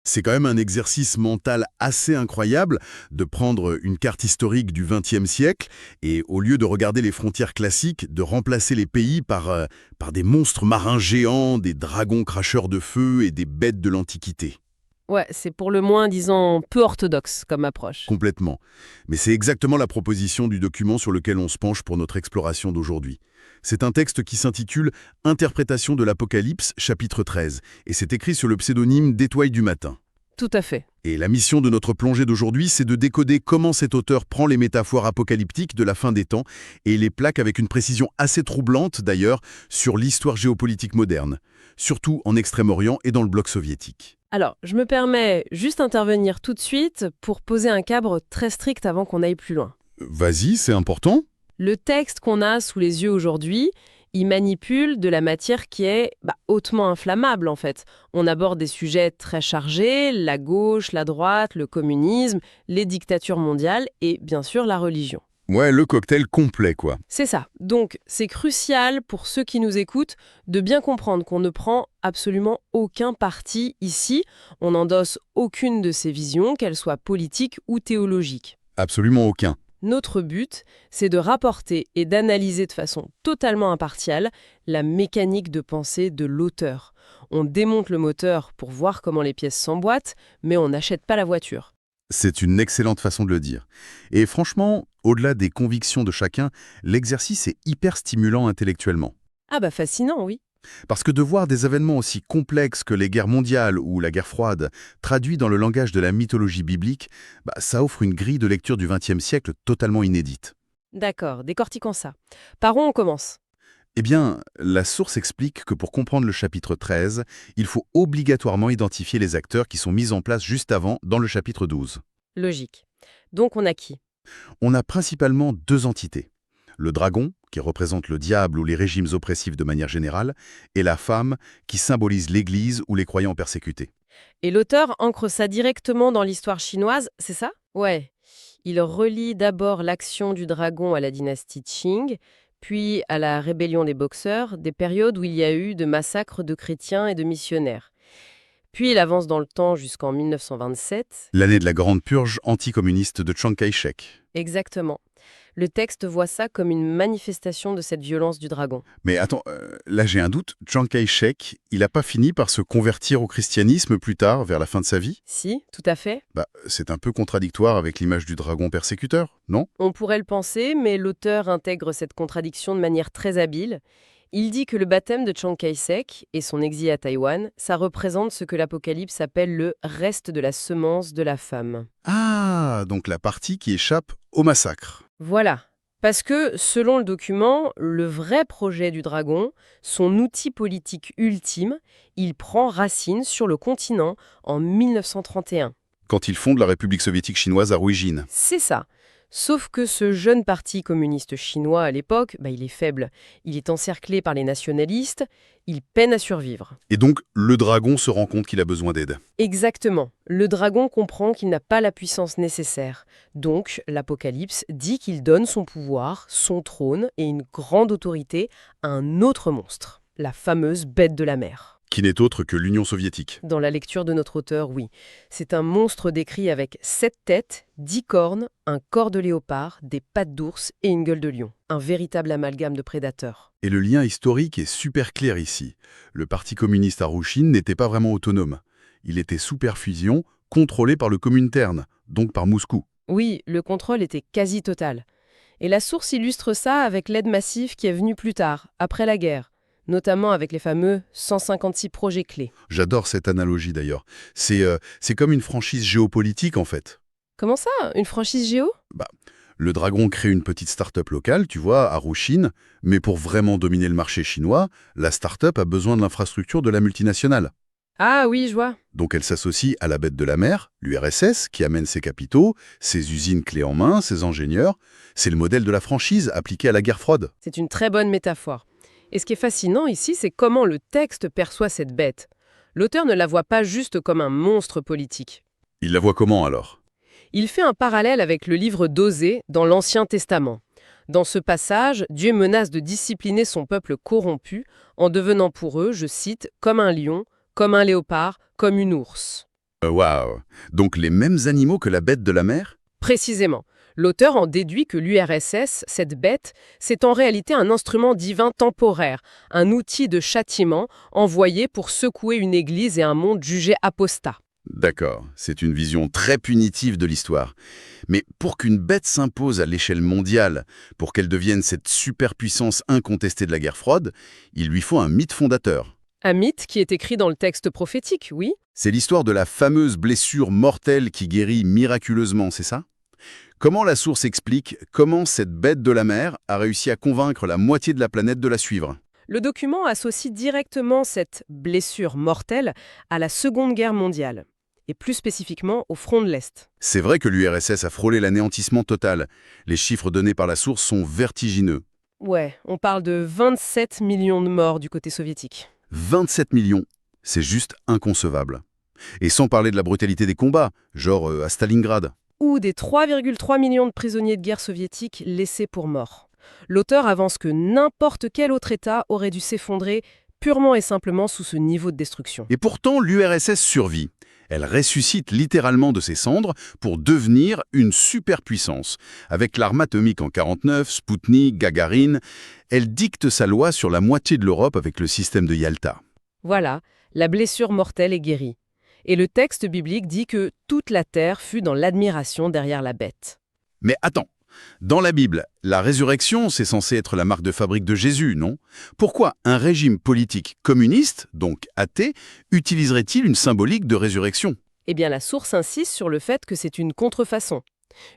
C'est quand même un exercice mental assez incroyable de prendre une carte historique du XXe siècle et, au lieu de regarder les frontières classiques, de remplacer les pays par des monstres marins géants, des dragons cracheurs de feu et des bêtes de l'Antiquité. Ouais, c'est pour le moins, disons, peu orthodoxe comme approche. Complètement. Mais c'est exactement la proposition du document sur lequel on se penche pour notre exploration d'aujourd'hui. C'est un texte qui s'intitule « Interprétation de l'Apocalypse, chapitre 13 » et c'est écrit sur le pseudonyme d'Étoile du matin. Tout à fait. Et la mission de notre plongée d'aujourd'hui, c'est de décoder comment cet auteur prend les métaphores apocalyptiques de la fin des temps et les plaque avec une précision assez troublante, d'ailleurs, sur l'histoire géopolitique moderne, surtout en Extrême-Orient et dans le bloc soviétique. Alors, je me permets juste d'intervenir tout de suite pour poser un cadre très strict avant qu'on aille plus loin. Vas-y, c'est important. Le texte qu'on a sous les yeux aujourd'hui, il manipule de la matière qui est hautement inflammable en fait. On aborde des sujets très chargés, la gauche, la droite, le communisme, les dictatures mondiales et bien sûr la religion. Ouais, le cocktail complet, quoi. C'est ça. Donc, c'est crucial pour ceux qui nous écoutent de bien comprendre qu'on ne prend absolument aucun parti ici. On n'endosse aucune de ces visions, qu'elles soient politiques ou théologiques. Absolument aucun. Notre but, c'est de rapporter et d'analyser de façon totalement impartiale la mécanique de pensée de l'auteur. On démonte le moteur pour voir comment les pièces s'emboîtent, mais on n'achète pas la voiture. C'est une excellente façon de le dire. Et franchement, au-delà des convictions de chacun, l'exercice est hyper stimulant intellectuellement. Ah fascinant, oui. Parce que de voir des événements aussi complexes que les guerres mondiales ou la guerre froide, traduits dans le langage de la mythologie biblique, ça offre une grille de lecture du XXe siècle totalement inédite. D'accord, décortiquons ça. Par où on commence ? Eh bien, la source explique que pour comprendre le chapitre 13, il faut obligatoirement identifier les acteurs qui sont mis en place juste avant, dans le chapitre 12. Logique. Donc on a qui ? On a principalement deux entités. Le dragon, qui représente le diable ou les régimes oppressifs de manière générale, et la femme, qui symbolise l'Église ou les croyants persécutés. Et l'auteur ancre ça directement dans l'histoire chinoise, c'est ça ? Ouais. Il relie d'abord l'action du dragon à la dynastie Qing, puis à la rébellion des Boxers, des périodes où il y a eu de massacres de chrétiens et de missionnaires. Puis il avance dans le temps jusqu'en 1927. L'année de la grande purge anticommuniste de Chiang Kai-shek. Exactement. Le texte voit ça comme une manifestation de cette violence du dragon. Mais attends, là j'ai un doute. Chiang Kai-shek, il n'a pas fini par se convertir au christianisme plus tard, vers la fin de sa vie ? Si, tout à fait. C'est un peu contradictoire avec l'image du dragon persécuteur, non ? On pourrait le penser, mais l'auteur intègre cette contradiction de manière très habile. Il dit que le baptême de Chiang Kai-shek et son exil à Taïwan, ça représente ce que l'Apocalypse appelle le reste de la semence de la femme. Ah, donc la partie qui échappe au massacre. Voilà. Parce que, selon le document, le vrai projet du dragon, son outil politique ultime, il prend racine sur le continent en 1931. Quand il fonde la République soviétique chinoise à Ruijin. C'est ça. Sauf que ce jeune parti communiste chinois à l'époque, il est faible. Il est encerclé par les nationalistes, il peine à survivre. Et donc, le dragon se rend compte qu'il a besoin d'aide. Exactement. Le dragon comprend qu'il n'a pas la puissance nécessaire. Donc, l'Apocalypse dit qu'il donne son pouvoir, son trône et une grande autorité à un autre monstre, la fameuse bête de la mer. Qui n'est autre que l'Union soviétique. Dans la lecture de notre auteur, oui. C'est un monstre décrit avec 7 têtes, 10 cornes, un corps de léopard, des pattes d'ours et une gueule de lion. Un véritable amalgame de prédateurs. Et le lien historique est super clair ici. Le Parti communiste à Ruijin n'était pas vraiment autonome. Il était sous perfusion, contrôlé par le Comintern, donc par Moscou. Oui, le contrôle était quasi total. Et la source illustre ça avec l'aide massive qui est venue plus tard, après la guerre. Notamment avec les fameux 156 projets clés. J'adore cette analogie d'ailleurs. C'est comme une franchise géopolitique en fait. Comment ça, une franchise géo ? Le dragon crée une petite start-up locale, tu vois, à Ruijin, mais pour vraiment dominer le marché chinois, la start-up a besoin de l'infrastructure de la multinationale. Ah oui, je vois. Donc elle s'associe à la bête de la mer, l'URSS, qui amène ses capitaux, ses usines clés en main, ses ingénieurs. C'est le modèle de la franchise appliqué à la guerre froide. C'est une très bonne métaphore. Et ce qui est fascinant ici, c'est comment le texte perçoit cette bête. L'auteur ne la voit pas juste comme un monstre politique. Il la voit comment alors ? Il fait un parallèle avec le livre d'Osée dans l'Ancien Testament. Dans ce passage, Dieu menace de discipliner son peuple corrompu en devenant pour eux, je cite, comme un lion, comme un léopard, comme une ours. Waouh! Donc les mêmes animaux que la bête de la mer? Précisément. L'auteur en déduit que l'URSS, cette bête, c'est en réalité un instrument divin temporaire, un outil de châtiment envoyé pour secouer une église et un monde jugé apostat. D'accord, c'est une vision très punitive de l'histoire. Mais pour qu'une bête s'impose à l'échelle mondiale, pour qu'elle devienne cette superpuissance incontestée de la guerre froide, il lui faut un mythe fondateur. Un mythe qui est écrit dans le texte prophétique, oui. C'est l'histoire de la fameuse blessure mortelle qui guérit miraculeusement, c'est ça? Comment la source explique comment cette bête de la mer a réussi à convaincre la moitié de la planète de la suivre? Le document associe directement cette blessure mortelle à la Seconde Guerre mondiale, et plus spécifiquement au front de l'Est. C'est vrai que l'URSS a frôlé l'anéantissement total. Les chiffres donnés par la source sont vertigineux. Ouais, on parle de 27 millions de morts du côté soviétique. 27 millions, c'est juste inconcevable. Et sans parler de la brutalité des combats, genre à Stalingrad. Ou des 3,3 millions de prisonniers de guerre soviétiques laissés pour morts. L'auteur avance que n'importe quel autre État aurait dû s'effondrer purement et simplement sous ce niveau de destruction. Et pourtant, l'URSS survit. Elle ressuscite littéralement de ses cendres pour devenir une superpuissance. Avec l'arme atomique en 49, Spoutnik, Gagarine, elle dicte sa loi sur la moitié de l'Europe avec le système de Yalta. Voilà, la blessure mortelle est guérie. Et le texte biblique dit que toute la terre fut dans l'admiration derrière la bête. Mais attends, dans la Bible, la résurrection, c'est censé être la marque de fabrique de Jésus, non? Pourquoi un régime politique communiste, donc athée, utiliserait-il une symbolique de résurrection? Eh bien, la source insiste sur le fait que c'est une contrefaçon,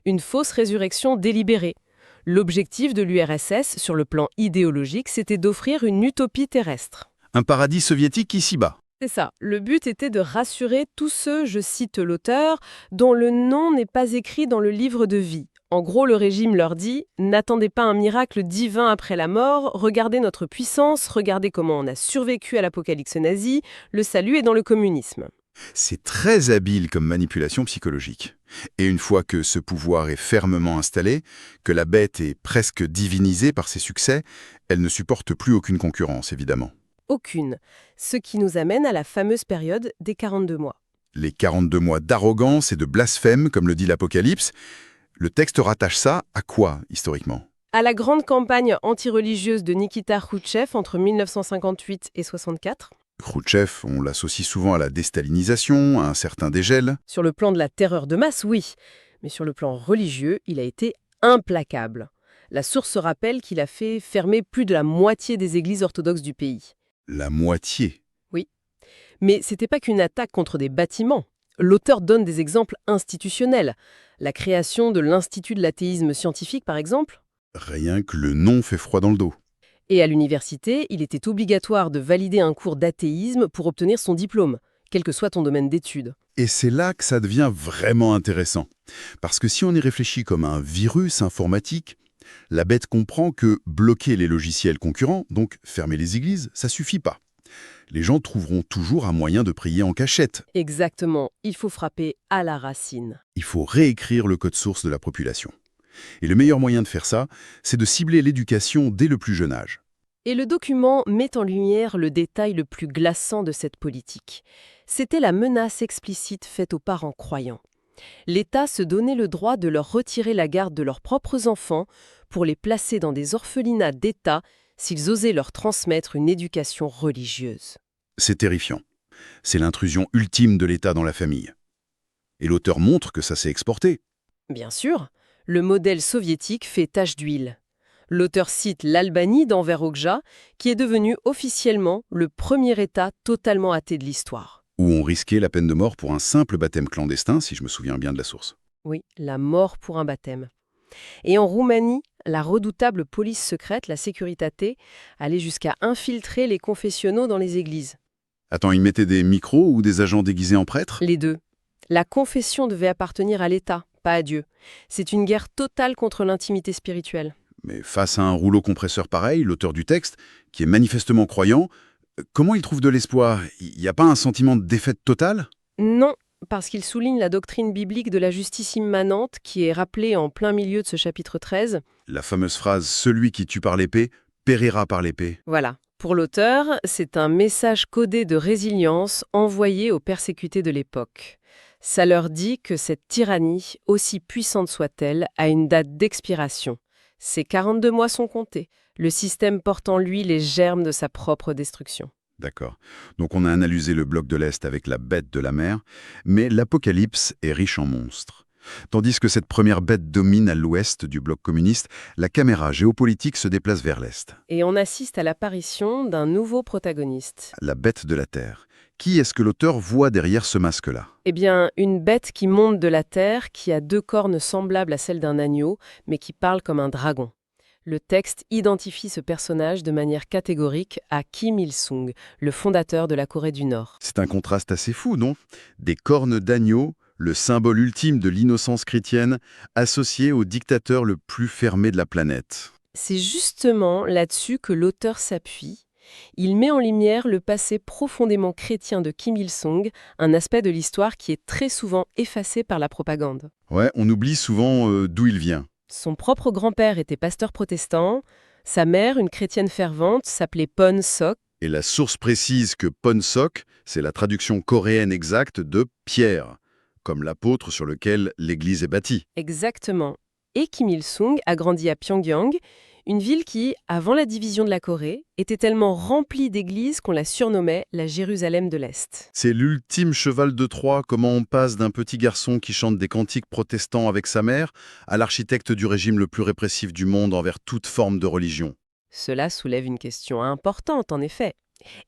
une fausse résurrection délibérée. L'objectif de l'URSS, sur le plan idéologique, c'était d'offrir une utopie terrestre. Un paradis soviétique ici-bas. C'est ça. Le but était de rassurer tous ceux, je cite l'auteur, dont le nom n'est pas écrit dans le livre de vie. En gros, le régime leur dit « N'attendez pas un miracle divin après la mort, regardez notre puissance, regardez comment on a survécu à l'apocalypse nazie, le salut est dans le communisme. » C'est très habile comme manipulation psychologique. Et une fois que ce pouvoir est fermement installé, que la bête est presque divinisée par ses succès, elle ne supporte plus aucune concurrence, évidemment. Aucune. Ce qui nous amène à la fameuse période des 42 mois. Les 42 mois d'arrogance et de blasphème, comme le dit l'Apocalypse, le texte rattache ça à quoi, historiquement? À la grande campagne anti-religieuse de Nikita Khrouchtchev entre 1958 et 1964. Khrouchtchev, on l'associe souvent à la déstalinisation, à un certain dégel. Sur le plan de la terreur de masse, oui. Mais sur le plan religieux, il a été implacable. La source rappelle qu'il a fait fermer plus de la moitié des églises orthodoxes du pays. La moitié. Oui. Mais c'était pas qu'une attaque contre des bâtiments. L'auteur donne des exemples institutionnels. La création de l'Institut de l'athéisme scientifique, par exemple. Rien que le nom fait froid dans le dos. Et à l'université, il était obligatoire de valider un cours d'athéisme pour obtenir son diplôme, quel que soit ton domaine d'études. Et c'est là que ça devient vraiment intéressant. Parce que si on y réfléchit comme un virus informatique, la bête comprend que bloquer les logiciels concurrents, donc fermer les églises, ça suffit pas. Les gens trouveront toujours un moyen de prier en cachette. Exactement, il faut frapper à la racine. Il faut réécrire le code source de la population. Et le meilleur moyen de faire ça, c'est de cibler l'éducation dès le plus jeune âge. Et le document met en lumière le détail le plus glaçant de cette politique. C'était la menace explicite faite aux parents croyants. L'État se donnait le droit de leur retirer la garde de leurs propres enfants pour les placer dans des orphelinats d'État s'ils osaient leur transmettre une éducation religieuse. C'est terrifiant. C'est l'intrusion ultime de l'État dans la famille. Et l'auteur montre que ça s'est exporté. Bien sûr, le modèle soviétique fait tache d'huile. L'auteur cite l'Albanie d'Enver Hoxha, qui est devenu officiellement le premier État totalement athée de l'histoire. Où on risquait la peine de mort pour un simple baptême clandestin, si je me souviens bien de la source. Oui, la mort pour un baptême. Et en Roumanie, la redoutable police secrète, la Securitate, allait jusqu'à infiltrer les confessionnaux dans les églises. Attends, ils mettaient des micros ou des agents déguisés en prêtres? Les deux. La confession devait appartenir à l'État, pas à Dieu. C'est une guerre totale contre l'intimité spirituelle. Mais face à un rouleau compresseur pareil, l'auteur du texte, qui est manifestement croyant, comment il trouve de l'espoir? Il n'y a pas un sentiment de défaite totale? Non, parce qu'il souligne la doctrine biblique de la justice immanente qui est rappelée en plein milieu de ce chapitre 13. La fameuse phrase « Celui qui tue par l'épée, périra par l'épée ». Voilà. Pour l'auteur, c'est un message codé de résilience envoyé aux persécutés de l'époque. Ça leur dit que cette tyrannie, aussi puissante soit-elle, a une date d'expiration. Ces 42 mois sont comptés. Le système porte en lui les germes de sa propre destruction. D'accord. Donc on a analysé le bloc de l'Est avec la bête de la mer, mais l'Apocalypse est riche en monstres. Tandis que cette première bête domine à l'ouest du bloc communiste, la caméra géopolitique se déplace vers l'Est. Et on assiste à l'apparition d'un nouveau protagoniste. La bête de la Terre. Qui est-ce que l'auteur voit derrière ce masque-là? Eh bien, une bête qui monte de la terre, qui a 2 cornes semblables à celles d'un agneau, mais qui parle comme un dragon. Le texte identifie ce personnage de manière catégorique à Kim Il-sung, le fondateur de la Corée du Nord. C'est un contraste assez fou, non? Des cornes d'agneau, le symbole ultime de l'innocence chrétienne, associé au dictateur le plus fermé de la planète. C'est justement là-dessus que l'auteur s'appuie. Il met en lumière le passé profondément chrétien de Kim Il-sung, un aspect de l'histoire qui est très souvent effacé par la propagande. Ouais, on oublie souvent d'où il vient. Son propre grand-père était pasteur protestant, sa mère, une chrétienne fervente, s'appelait Pon Sok. Et la source précise que Ponsok, c'est la traduction coréenne exacte de Pierre, comme l'apôtre sur lequel l'Église est bâtie. Exactement. Et Kim Il-sung a grandi à Pyongyang, une ville qui, avant la division de la Corée, était tellement remplie d'églises qu'on la surnommait la Jérusalem de l'Est. C'est l'ultime cheval de Troie, comment on passe d'un petit garçon qui chante des cantiques protestants avec sa mère à l'architecte du régime le plus répressif du monde envers toute forme de religion. Cela soulève une question importante, en effet.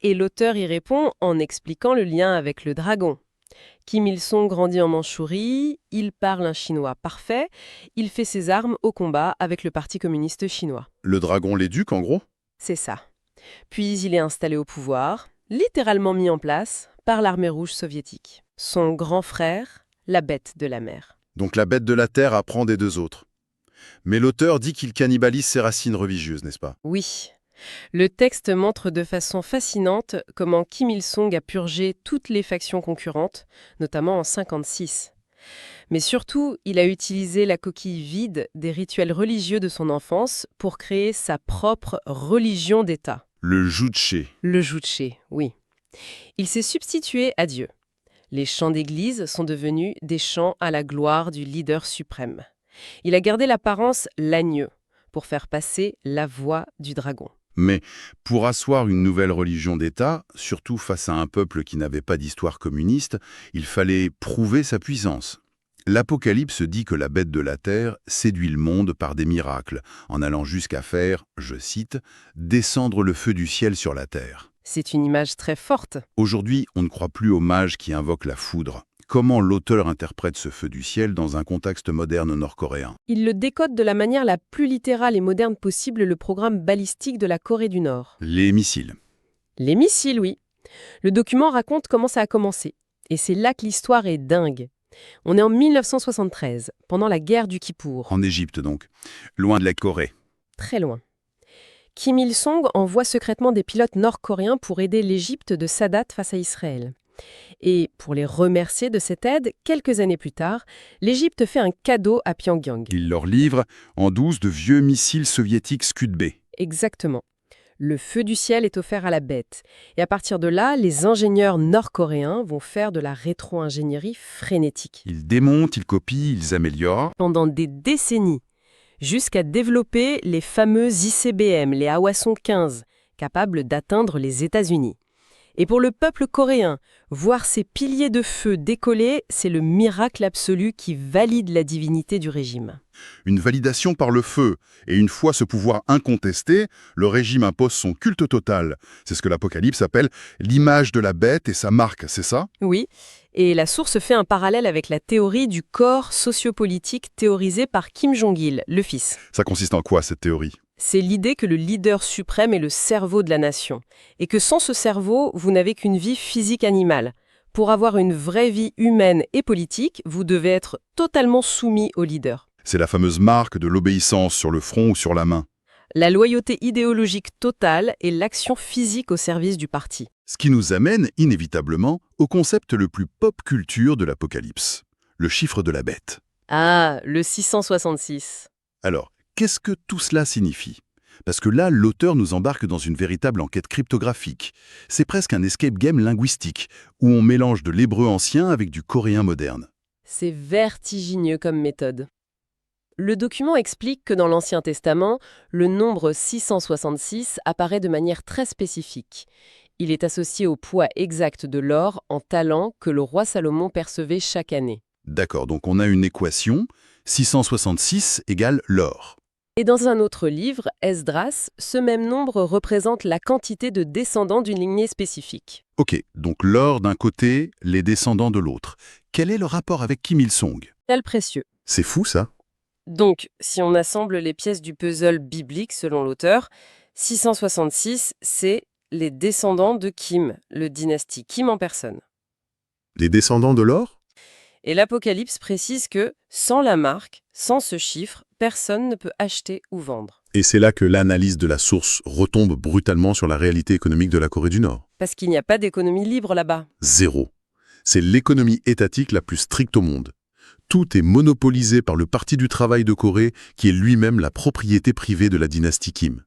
Et l'auteur y répond en expliquant le lien avec le dragon. Kim Il-sung grandit en Mandchourie, il parle un chinois parfait, il fait ses armes au combat avec le Parti communiste chinois. Le dragon l'éduque, en gros? C'est ça. Puis il est installé au pouvoir, littéralement mis en place par l'armée rouge soviétique. Son grand frère, la bête de la mer. Donc la bête de la terre apprend des 2 autres. Mais l'auteur dit qu'il cannibalise ses racines religieuses, n'est-ce pas? Oui. Le texte montre de façon fascinante comment Kim Il-sung a purgé toutes les factions concurrentes, notamment en 1956. Mais surtout, il a utilisé la coquille vide des rituels religieux de son enfance pour créer sa propre religion d'État. Le Juche. Le Juche, oui. Il s'est substitué à Dieu. Les chants d'église sont devenus des chants à la gloire du leader suprême. Il a gardé l'apparence l'agneau pour faire passer la voix du dragon. Mais pour asseoir une nouvelle religion d'État, surtout face à un peuple qui n'avait pas d'histoire communiste, il fallait prouver sa puissance. L'Apocalypse dit que la bête de la terre séduit le monde par des miracles, en allant jusqu'à faire, je cite, « descendre le feu du ciel sur la terre ». C'est une image très forte. Aujourd'hui, on ne croit plus aux mages qui invoquent la foudre. Comment l'auteur interprète ce feu du ciel dans un contexte moderne nord-coréen? Il le décode de la manière la plus littérale et moderne possible le programme balistique de la Corée du Nord. Les missiles. Les missiles, oui. Le document raconte comment ça a commencé. Et c'est là que l'histoire est dingue. On est en 1973, pendant la guerre du Kippour. En Égypte donc, loin de la Corée. Très loin. Kim Il-sung envoie secrètement des pilotes nord-coréens pour aider l'Égypte de Sadat face à Israël. Et pour les remercier de cette aide, quelques années plus tard, l'Égypte fait un cadeau à Pyongyang. Il leur livre en 12 de vieux missiles soviétiques Scud-B. Exactement. Le feu du ciel est offert à la bête. Et à partir de là, les ingénieurs nord-coréens vont faire de la rétro-ingénierie frénétique. Ils démontent, ils copient, ils améliorent. Pendant des décennies, jusqu'à développer les fameux ICBM, les Hwasong 15, capables d'atteindre les États-Unis. Et pour le peuple coréen, voir ces piliers de feu décoller, c'est le miracle absolu qui valide la divinité du régime. Une validation par le feu. Et une fois ce pouvoir incontesté, le régime impose son culte total. C'est ce que l'Apocalypse appelle l'image de la bête et sa marque, c'est ça? Oui, et la source fait un parallèle avec la théorie du corps sociopolitique théorisée par Kim Jong-il, le fils. Ça consiste en quoi, cette théorie? C'est l'idée que le leader suprême est le cerveau de la nation, et que sans ce cerveau, vous n'avez qu'une vie physique animale. Pour avoir une vraie vie humaine et politique, vous devez être totalement soumis au leader. C'est la fameuse marque de l'obéissance sur le front ou sur la main. La loyauté idéologique totale et l'action physique au service du parti. Ce qui nous amène, inévitablement, au concept le plus pop culture de l'Apocalypse, le chiffre de la bête. Ah, le 666. Alors, qu'est-ce que tout cela signifie? Parce que là, l'auteur nous embarque dans une véritable enquête cryptographique. C'est presque un escape game linguistique, où on mélange de l'hébreu ancien avec du coréen moderne. C'est vertigineux comme méthode. Le document explique que dans l'Ancien Testament, le nombre 666 apparaît de manière très spécifique. Il est associé au poids exact de l'or en talents que le roi Salomon percevait chaque année. D'accord, donc on a une équation, 666 égale l'or. Et dans un autre livre, Esdras, ce même nombre représente la quantité de descendants d'une lignée spécifique. Ok, donc l'or d'un côté, les descendants de l'autre. Quel est le rapport avec Kim Il-sung? Tel précieux. C'est fou ça. Donc, si on assemble les pièces du puzzle biblique selon l'auteur, 666, c'est les descendants de Kim, le dynastie Kim en personne. Les descendants de l'or? Et l'Apocalypse précise que, sans la marque, sans ce chiffre, personne ne peut acheter ou vendre. Et c'est là que l'analyse de la source retombe brutalement sur la réalité économique de la Corée du Nord. Parce qu'il n'y a pas d'économie libre là-bas. Zéro. C'est l'économie étatique la plus stricte au monde. Tout est monopolisé par le Parti du travail de Corée, qui est lui-même la propriété privée de la dynastie Kim.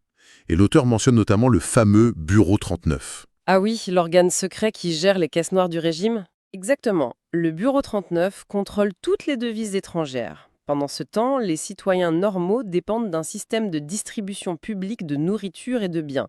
Et l'auteur mentionne notamment le fameux Bureau 39. Ah oui, l'organe secret qui gère les caisses noires du régime? Exactement. Le Bureau 39 contrôle toutes les devises étrangères. Pendant ce temps, les citoyens normaux dépendent d'un système de distribution publique de nourriture et de biens.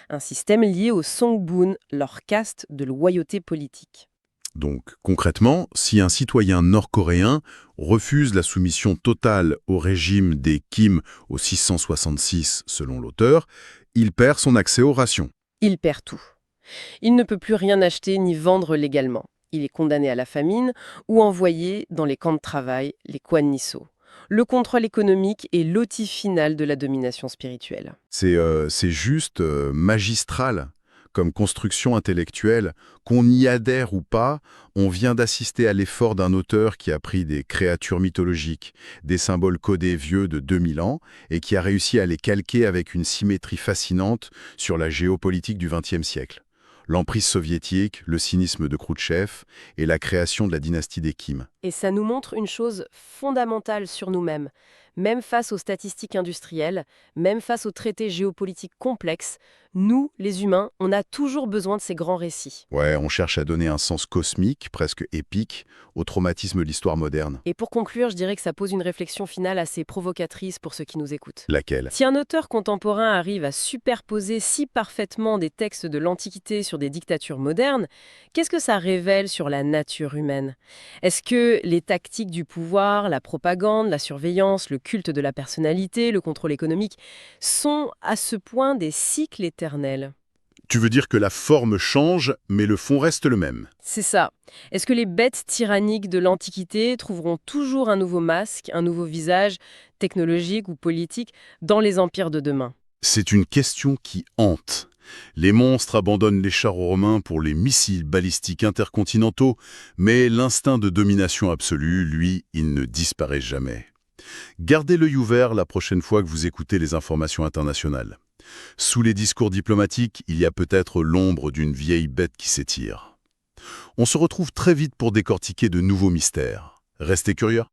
Un système lié au Songbun, leur caste de loyauté politique. Donc, concrètement, si un citoyen nord-coréen refuse la soumission totale au régime des Kim au 666 selon l'auteur, il perd son accès aux rations. Il perd tout. Il ne peut plus rien acheter ni vendre légalement. Il est condamné à la famine ou envoyé dans les camps de travail, les Kwan-Niso. Le contrôle économique est l'outil final de la domination spirituelle. C'est juste magistral comme construction intellectuelle. Qu'on y adhère ou pas, on vient d'assister à l'effort d'un auteur qui a pris des créatures mythologiques, des symboles codés vieux de 2000 ans, et qui a réussi à les calquer avec une symétrie fascinante sur la géopolitique du XXe siècle. L'emprise soviétique, le cynisme de Khrouchtchev et la création de la dynastie des Kim. Et ça nous montre une chose fondamentale sur nous-mêmes. Même face aux statistiques industrielles, même face aux traités géopolitiques complexes, nous, les humains, on a toujours besoin de ces grands récits. Ouais, on cherche à donner un sens cosmique, presque épique, au traumatisme de l'histoire moderne. Et pour conclure, je dirais que ça pose une réflexion finale assez provocatrice pour ceux qui nous écoutent. Laquelle? Si un auteur contemporain arrive à superposer si parfaitement des textes de l'Antiquité sur des dictatures modernes, qu'est-ce que ça révèle sur la nature humaine? Est-ce que les tactiques du pouvoir, la propagande, la surveillance, le culte de la personnalité, le contrôle économique, sont à ce point des cycles éternels? Tu veux dire que la forme change, mais le fond reste le même? C'est ça. Est-ce que les bêtes tyranniques de l'Antiquité trouveront toujours un nouveau masque, un nouveau visage, technologique ou politique, dans les empires de demain? C'est une question qui hante. Les monstres abandonnent les chars romains pour les missiles balistiques intercontinentaux, mais l'instinct de domination absolue, lui, il ne disparaît jamais. Gardez l'œil ouvert la prochaine fois que vous écoutez les informations internationales. Sous les discours diplomatiques, il y a peut-être l'ombre d'une vieille bête qui s'étire. On se retrouve très vite pour décortiquer de nouveaux mystères. Restez curieux.